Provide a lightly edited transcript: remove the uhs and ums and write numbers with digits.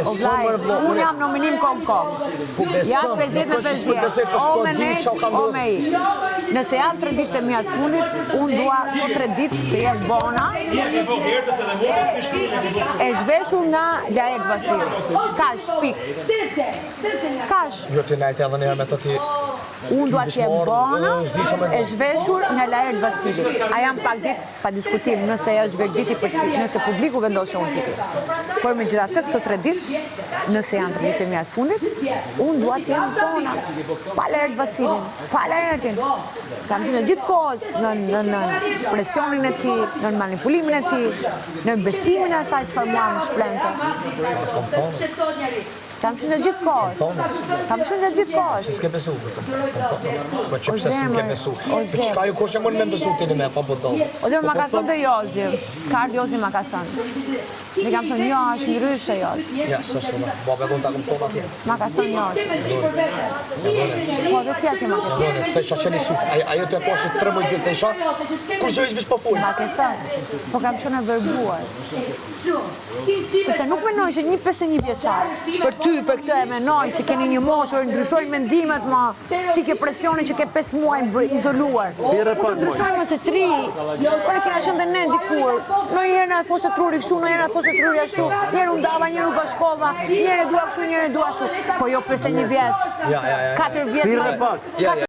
O vlaj, unë jam nominim Kong. Janë 50 në 50. O me ne, o me i. Nëse janë 3 ditë të mia të fundit, unë dua të 3 ditë të jetë bona. E zhveshur nga Lajek Vasili. Kash, pik. Kash. Jo ti najtë edhe njëherë me të ti... Unë dua të jetë bona, e zhveshur nga Lajek Vasili. A jam pak ditë pa diskutim nëse është verdikti nëse publiku vendos që unë t'i. Por me gjithatë këto 3 ditë, nëse janë 3 ditë e mia të fundit, unë dua të jetë bona. Pa Lajek Vasilin, pa Lajekin. Kam qenë gjithë kohës në presionin e tij, në manipulimin e tij, në besimin e asaj çfarë mua më shplente. Kam qenë gjithë kohës. Kam qenë gjithë kohës. Si s'ke besu? Po që pse s'ke besu? Çka ju kush e mund me besu ti me pa bodol? O dhe ma ka thënë dhe Jozi. Karl Jozi ma ka thënë. Ne kam thënë jo, është ndryshe Jozi. Ja, s'është ona. Baba kon ta kom thonë atje. Ma ka thënë Jozi. Po dhe tjetër ma ka thënë. Thesha qeni suk. Ajo të po që 13 ditë thesha. Kur që veç po fol. Ma ka thënë. Po kam qenë verbuar. Sepse nuk menoj që një 51 vjeçar për ty, për këtë e menoj që keni një moshë, ndryshojnë mendimet ma, ti ke presionin që ke 5 muaj izoluar. Unë të ndryshojnë mëse 3, por e kena qenë dhe ne dikur. Në njëherë në atë fosë truri kështu, në njëherë në atë fosë truri ashtu, njëherë u ndava, njëherë u bashkova, njëherë dua kështu, njëherë dua ashtu. Po jo 51 vjeç. 4 vjeç. 4